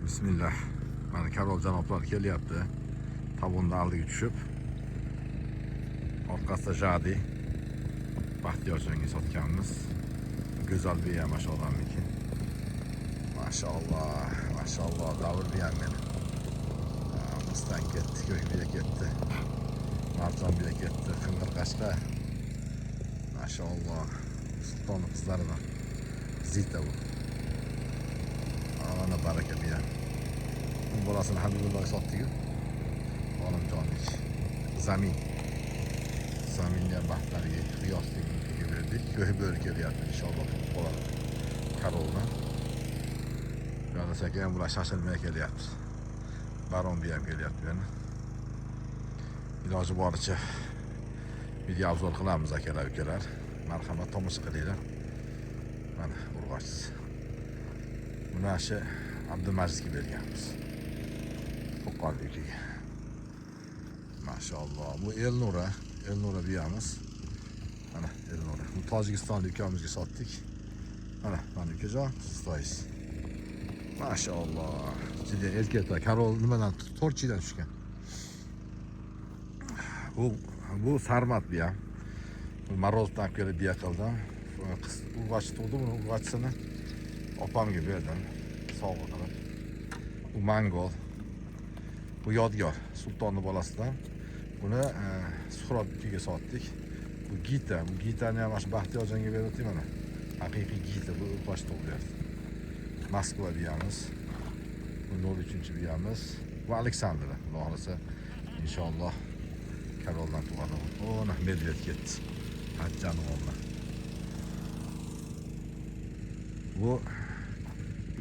Bismillah. Mana Karol janoblar kelyapti. Tabonni oldiga tushib, orqasida Jadi Baxtiyorjonga sotganmiz. Go'zal biya mashallohniki. Maşallah, maşallah davr biya meni. Mustang ketdi, ko'k biya ketdi. Marjon biya ketdi, qing'ir qashqa. Maşallah. Sultonning qizlaridan. Zita bu. Ana baraka biya. Bu bolasini Habibulloh sotdi-ku. Olimjonlik. Zaminga baxtlariga qiyoslikka berdik. Ko'y bo'ri kelyapti inshaalloh bo'ladi. Karoldan. Yo'lda sekin bular shoshilmay kelyapti. Baron ham kelyapti yana. Iloji boricha video obzor qilamiz akalar, ukalar. Marhamat tomosha qilinglar. Mana urg'ochsiz. Buni ashi Abdumajidga berganmiz. Qo'qonligiga. Maşallah. Bu Elnura biyamiz. Mana Elnura. Bu Tojikistonlik ukamizga sotdik. Mana ukajon, siz. Maşallah. Juda erkaklar. Karol nimadan 4 yildan tushgan. Bu Sarmat biya. Bu Marozdan kelib biya qildim. Urg'och tug'di, buni urg'ochsini opamga berdim. Sovg'a qilib. Bu Mangol. Bu Yodgor, Sultonning bolasidan. Buni Suhrob ukaga sotdik. Bu Gitani ham mana Baxtiyorjonga berdik mana. Haqiqiy Gita bu urg'och tug'di. Moskva biyamiz. Bu 03-biyamiz. Bu Aleksandra. Xudo xolasa inshaalloh Karoldan tug'adi. Ona medved ketdi. Hajjaning o'g'li. Bu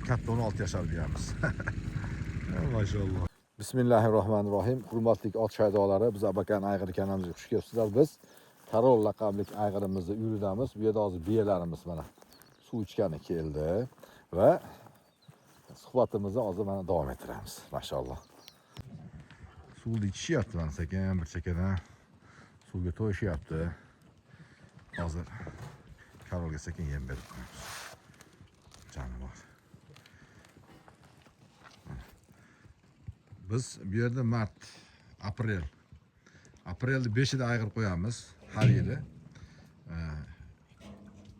katta 16 yashar biyamiz. Maşallah. Bismillahirrohmanirrohim. Hurmatli ot shaydolari, biz Abakan ayg'ir kanalimizga xush kelibsizlar. Biz Karol laqabli ayg'irimizni uyidamiz. Bu yerda hozir biyalarimiz mana suv ichgani keldi va suhbatimizni hozir mana davom ettiramiz. Maşallah. Suvni ichishyapti mana sekin bir chekkadan suvga to'yishyapti. Hozir Karolga sekin yem berib qo'yamiz. Jonivor. Biz bu yerda aprelni 5'ida ayg'ir qo'yamiz har yili.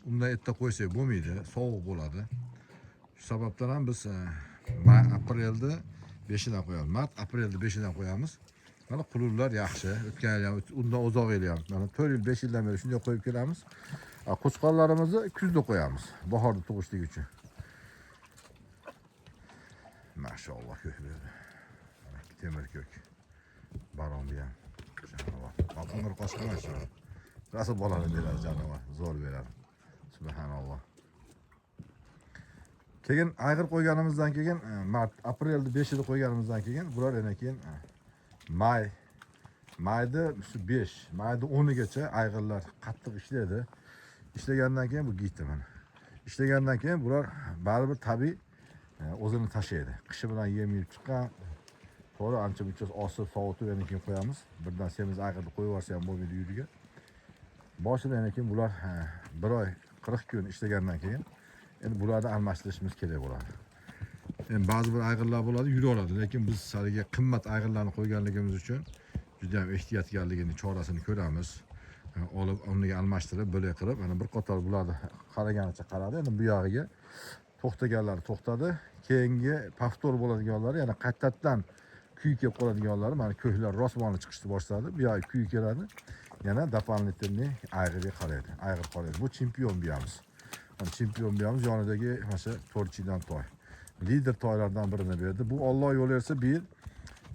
Undan erta qo'ysak bo'lmaydi, sovuq bo'ladi. Shu sababdan ham biz aprelni 5'idan qo'yamiz. Aprelni 5'idan qo'yamiz. Mana qulullar yaxshi. O'tgan yil ham, undan uzoq yil ham. Mana 4 yil, 5 yildan beri shunday qo'yib kelamiz. Qo'chqorlarimizni kuzda qo'yamiz, bahorda tug'ishlik uchun. Maşallah ko'klar. Temir kök. Baron biyan. Jonivor. Qing'ir qoshqa emas. Rasul bolani beradi jonivor. Zo'r beradi. Subhanalloh. Keyin ayg'ir qo'yganimizdan keyin aprelni 5'ida qo'yganimizdan keyin bular yana keyin mayda 5, mayda 10gacha ayg'irlar qattiq ishlaydi. Ishlagandan keyin bu gitdi mana. Ishlagandan keyin bular baribir tabiiy o'zini tashlaydi. Qishi bilan yem yeb chiqqan to'g'ri ancha-muncha osib, sovutib yana keyin qo'yamiz. Birdan semiz ayg'irni qo'yib yuborsa ham bo'lmaydi uyiga. Boshida yana keyin bular 1 oy 40 kun ishlagandan keyin endi bularni almashtirishimiz kerak bo'ladi. Endi ba'zi bir ayg'irlar bo'ladi, yuraveradi, lekin biz sariga qimmat ayg'irlarni qo'yganligimiz uchun juda ham ehtiyotkorligini chorasini ko'ramiz. Olib, uniga almashtirib, bo'lak qilib, mana bir qator bularni qaraganicha qaradi. Endi bu yog'iga to'xtaganlar to'xtadi. Keyingi paftor bo'ladiganlari yana qaytadan kuy kelib qoladiganlari mana ko'klar rosmoni chiqishni boshladi. Bu yoq kuy keladi. Yana doполнительный ayg'irga qaraydi. Ayg'ir qaraydi. Bu chempion biyamiz. Mana chempion biyamiz yonidagi mana 4 yildan toy. Lider toylardan birini berdi. Bu Alloh yo'l bersa bir yil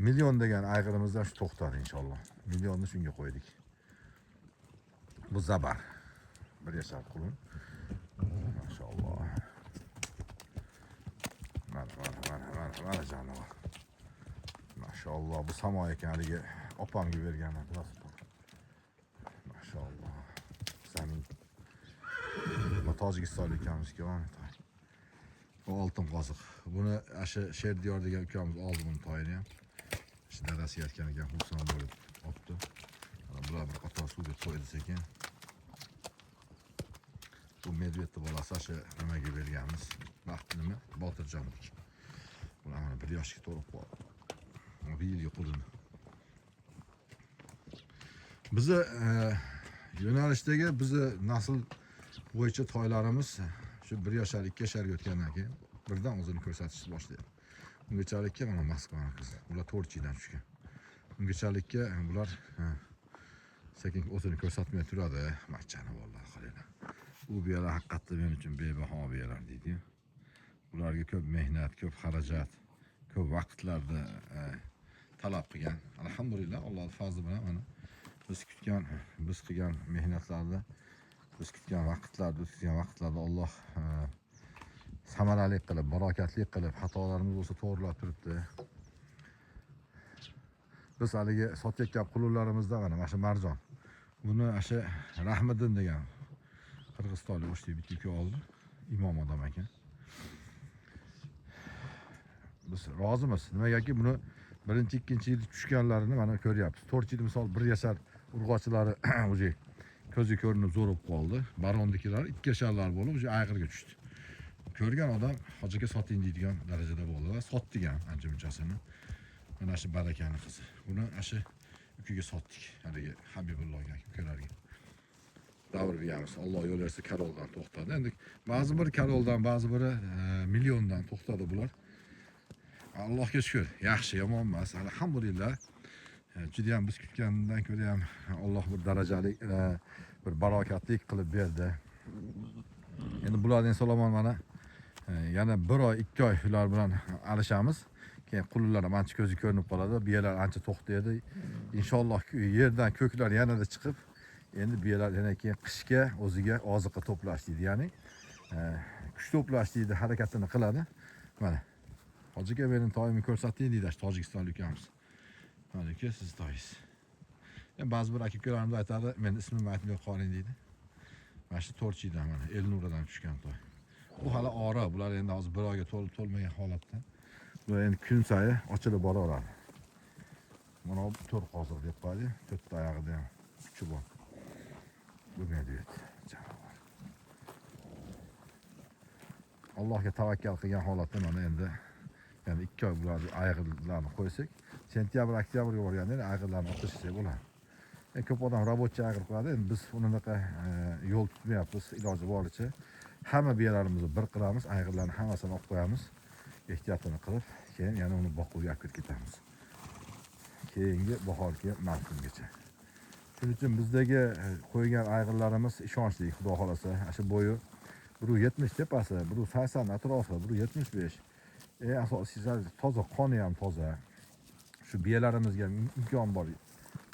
million degan ayg'irimizdan shu to'xtadi inshaalloh. Millionni shunga qo'ydik. Bu Zabar. 1 yashar qulun. Maşallah. Mana jonivor. Maşallah. Bu Samo ekanligi opamga berganlar. Maşallah. Zamin. Bu Tojikistonlik ukamizga mana. Bu oltin qoziq. Buni ashi Sherdiyor degan ukamiz oldi buni toyini ham. Shu dadasi yetgan ekan, xursand bo'lib olibdi. Bular bir qator suvga to'ydi sekin. Bu medvedni bolasi ashi nimaga berganmiz? Vaqt nima? Botirjonlik. Bularni bir bir yoshga to'lib qoldi. Bir yilga qulini. Bizi yo'nalishdagi bizi nasl bo'yicha toylarimiz shu 1 yoshar 2 yosharga o'tgandan keyin birdan o'zini ko'rsatishni boshlaydi. Ungachalikka mana Moskvaning qizi. Ular 4 yildan tushgan. Ungachalikka bular sekin o'zini ko'rsatmay turadi. Machchani vallahi qaranglar. Bu biyalar haqiqatda men uchun bebaho biyalar deydi. Ularga ko'p mehnat, ko'p xarajat, ko'p vaqtlarni talab qilgan. Alhamdulillah Allohning fazli bilan mana biz qilgan mehnatlarni, biz kutgan vaqtlarda Alloh samarali qilib, barokatli qilib, xatolarimiz bo'lsa to'g'rilab turibdi. Biz haligi sotayotgan qulunlarimizda mana shu marjon. Buni o'sha Rahmiddin degan Qirg'izistonlik o'shli bitta oldi. Imom odam ekan. Biz rozimiz. Nimagaki buni birinchi, ikkinchi yil tushganlarini mana ko'ryapmiz. 4 yil misol 1 yashar urg'ochilari o'zi ko'zi ko'rinib zo'rib qoldi. Barondikilar 2 yasharlar bo'lib o'zi ayg'irga tushdi. Ko'rgan odam hojiga soting deydigan darajada bo'ldi va sotdik ham ancha munchasini. Mana shu barakani qizi. Buni shu ukiga sotdik. Haligi Habibullohga ko'rarga. Davr biyamiz. Alloh yo'l bersa karoldan to'xtadi. Endi ba'zi bir karoldan, ba'zi biri milliondan to'xtadi bular. Allohga shukr. Yaxshi, yomon emas. Alhamdulillah. Juda ham biz kutgandan ko'ra ham Alloh bir darajali, bir barokatlik qilib berdi. Endi bularning salomon mana yana 1 oy, 2 oy ular bilan alishamiz. Keyin qulunlar ham ancha ko'zi ko'rinib qoladi. Biyalar ancha to'xtaydi. Inshaalloh yerdan ko'klar yanada chiqib, endi biyalar yana keyin qishga o'ziga oziqa to'plash deydi. Ya'ni kuch to'plash deydi, harakatini qiladi. Mana hojiga mening toyimni ko'rsating deydi tojikistonlik ukamiz. Mana aka siz toyingiz. Ba'zi bir aka-ukalarimiz aytadi, men ismimni aytmay qoling deydi. Mana shu 4 yildan mana Elnuradan tushgan toy. Bu hali ora, bular endi hozir 1 oyga to'lmagan holatda. Bular endi kun sayi ochilib boraveradi. Mana bu 4 hozir deb qo'ydi. 4 oyog'ida ham kuchi bor. Bu ne deydi? Janovar. Allohga tavakkal qilgan holatda mana endi yani 2 oy bularni ayg'irlarni qo'ysak, sentyabr, oktyabrga borganda ayg'irlarni otishsa bo'ladi. Ko'p odam robotchi ayg'ir qo'yadi. Endi biz unaqa yo'l tutmayapmiz. Iloji boricha hamma biyalarimizni bir qilamiz, ayg'irlarni hammasini olib qo'yamiz. Ehtiyotini qilib, keyin yana uni boquvga olib ketamiz. Keyingi bahorgi mavsumgacha. Shuning uchun bizdagi qo'ygan ayg'irlarimiz ishonchli, xudo xolasa. Shu bo'yi 170 tepasi, 180 atrofi, 175. Asosiysi toza, qoni ham toza. Shu biyalarimizga imkon bor.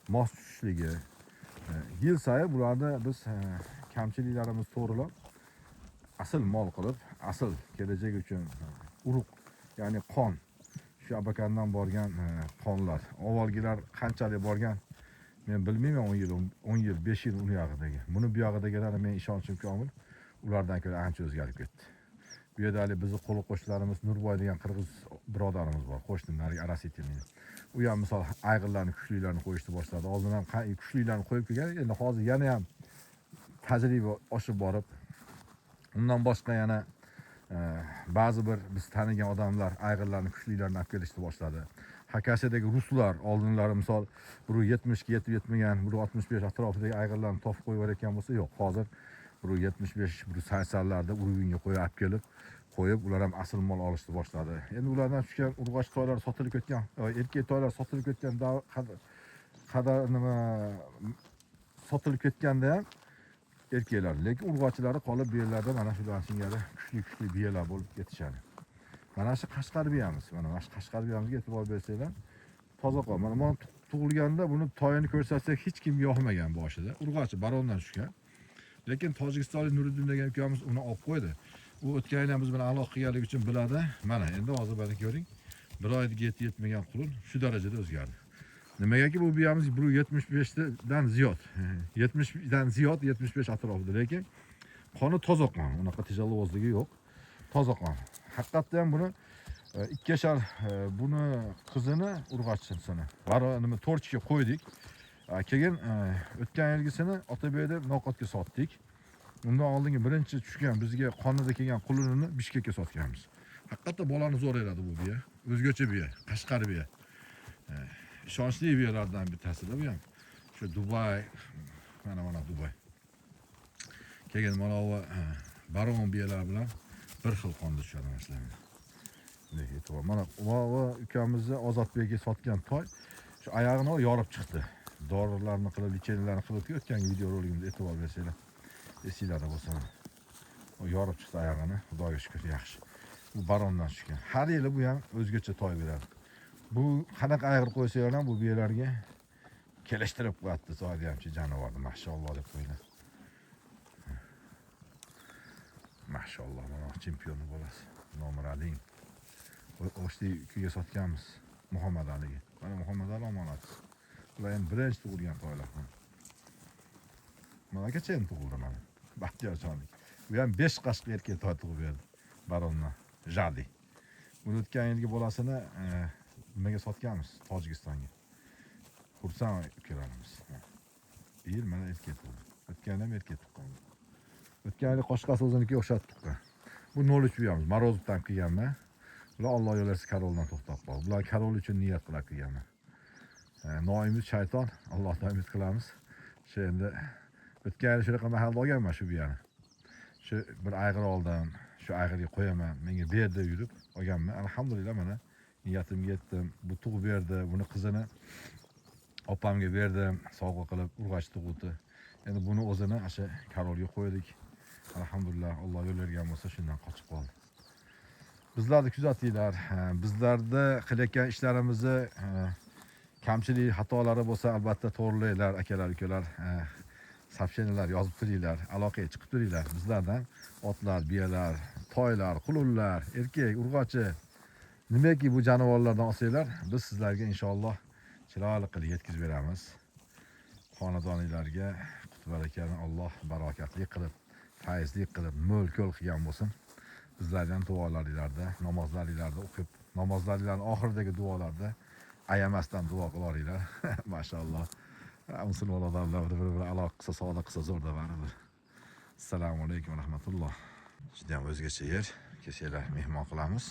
Mos tushishligi. Yil sayi bularni biz kamchiliklarimiz to'g'rilab, asl mol qilib, asl kelajak uchun urug', ya'ni qon, shu abakandan borgan qonlar. Avvalgilar qanchalik borgan men bilmayman, 10 yil, 5 yil uni yog'idagi. Buni bu yog'idagilari men ishonchim komil, ulardan ko'ra ancha o'zgarib ketdi. Bu yerda bizni qo'l qo'shnilarimiz Nurboy degan qirg'iz birodarimiz bor, qo'shnilar Arasitilni. U ham misol ayg'irlarni kuchlilarini qo'yishni boshladi. Oldin ham kuchlilarni qo'yib kelgan, endi hozir yana ham tajriba oshib borib, undan boshqa yana ba'zi bir biz tanigan odamlar ayg'irlarni kuchlilarini olib kelishni boshladi. Hakashadagi ruslar oldinlari misol 170 ga yetib yetmagan, 165 atrofidagi ayg'irlarni topib qo'yib ekan bo'lsa, yo'q, hozir 175, 180larda urug'inga qo'yib kelib, ular ham asl mol olishni boshladi. Endi ulardan tushgan urg'och toylar sotilib ketgan, erkak toylar sotilib ketgan qadar nima sotilib ketganda ham erkaklar, lekin urg'ochlari qolib bu yerlarda mana shular singari kuchli biyalar bo'lib ketishadi. Mana shu Qashqar biyamiz, mana shu Qashqar biyamizga e'tibor bersanglar, toza qon. Mana tug'ilganda buni toyini ko'rsatsak hech kim yo'qmagan boshida. Urg'ochi barondan tushgan. Lekin tojikistonlik Nuriddin degan ukamiz uni olib qo'ydi. U o'tgan yil biz bilan aloqa qilganligi uchun biladi. Mana endi hozir mana ko'ring. 1 oyga yetmagan qulun shu darajada o'zgardi. Nimagaki bu biyamiz 175dan ziyod. 70dan ziyod 75 atrofida, lekin qoni toza qon. Unaqa tijolovozligi yo'q. Toza qon. Haqiqatda ham buni 2 yashar buni qizini urg'ochisini nima 4 ga qo'ydik. Keyin o'tgan yilgisini Otabeyda noqotga sotdik. Undan oldingi birinchi tushgan bizga qonida kelgan qulunini Bishkekka sotganmiz. Haqiqatda bolani zo'r eradi bu biya. o'zgacha bir yer, Qashqar bir yer. İshonchli bir yerlardan bittasida bu ham. Shu Dubay, mana Dubay. Keyin mana bu baron biyalar bilan bir xil qonda tushadi masalan. E'tibor. Mana va ukamizni Ozodbekka sotgan toy shu oyog'ini yorib chiqdi. Dorilarni qilib, lichenlarni qilib o'tgan video roligimizga e'tibor bersanglar, esinglarda bo'lsa. O yorib chiqdi oyog'ini, Xudoga shukr, yaxshi. Bu barondan tushgan. Har yili bu ham o'zgacha toy beradi. Bu qanaqa ayg'ir qo'ysalar ham bu biyalarga kelishtirib qo'yadi, to'ydi hamchi jonivorni, mashalloh deb qo'yinglar. Mashalloh, mana chempion bo'lasiz. Nomurading. O'shni ukiga sotganmiz Muhammad Aliga. Mana Muhammad Ali omonat. Ular ham birinchi tug'ilgan toylar. Mana kecha tug'ildi mana. Baxtiyorjonlik. Bu ham 5 qashqa erkak toy tug'ib berdi. Barondan. Jadi. Uni o'tgan yilgi bolasini nimaga sotganmiz? Tojikistonga. Xursand ukalarimiz. Bu yil mana erkak tug'di. O'tgan ham erkak tuqqan. O'tgan yil qo'shqasi o'zinikiga o'xshatib tuqqan. Bu 03 buyamiz. Marozovdan qilganman. Ular Alloh yo'lasi Karoldan to'xtab qoldi. Bular Karol uchun niyat qilib qilganman. Noimiz shayton, Allohdan umid qilamiz. Shu endi o'tgan yil shunaqa mahalda olganman shu buyani. Shu bir ayg'ir oldim, shu ayg'irga qo'yaman, menga ber deb yurib olganman. Alhamdulillah mana niyatimga yetdim. Bu tug'ib berdi, buni qizini opamga berdim, sovg'a qilib urg'ach tug'di. Endi buni o'zini o'sha Karolga qo'ydik. Alhamdulillah, Alloh yo'l bergan bo'lsa shundan qochib qoldi. Bizlarni kuzatinglar. Bizlarda qilayotgan ishlarimizni kamchilik, xatolari bo'lsa albatta to'g'rilaylar, akalar, ukalar. Sapshenilar yozib turinglar, aloqaga chiqib turinglar. Bizlardan otlar, biyalar, toylar, qulunlar, erkak, urg'ochi nimaki bu jonivorlardan olsanglar, biz sizlarga inshaalloh chiroyli qilib yetkazib beramiz. Xonadoninglarga qutib barakani Alloh barokatli qilib, fayzli qilib, mo'l-ko'l qilgan bo'lsin. Bizlardan duolaringlarda, namozlaringlarda o'qib, namozlaringlarning oxiridagi duolarda ayamasdan duo qilaringlar. Maşallah. Musulmon odamlar bir-biri aloqa qilsa, savdo qilsa zo'rda baribir. Assalomu alaykum va rahmatulloh. Juda ham o'zgacha yer. Kelinglar, mehmon qilamiz.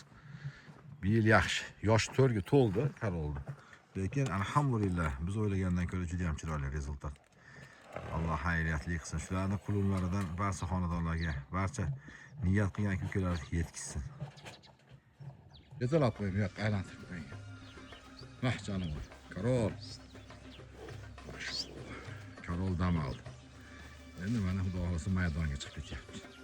Bir yil yaxshi, yosh 4 ga to'ldi, qaroldi. Lekin alhamdulillah biz o'ylagandan ko'ra juda ham chiroyli rezultat. Alloh xayriyatli qilsin. Shularning qulunlaridan barcha xonadonlarga, barcha niyat qilgan ukalar yetkazsin. Yetalab qo'ying, yo'q, aylantirib qo'ying. Vah jonivor, Karol. Karol dam oldi. Endi mana Xudo xolasa maydonga chiqib ketyapti.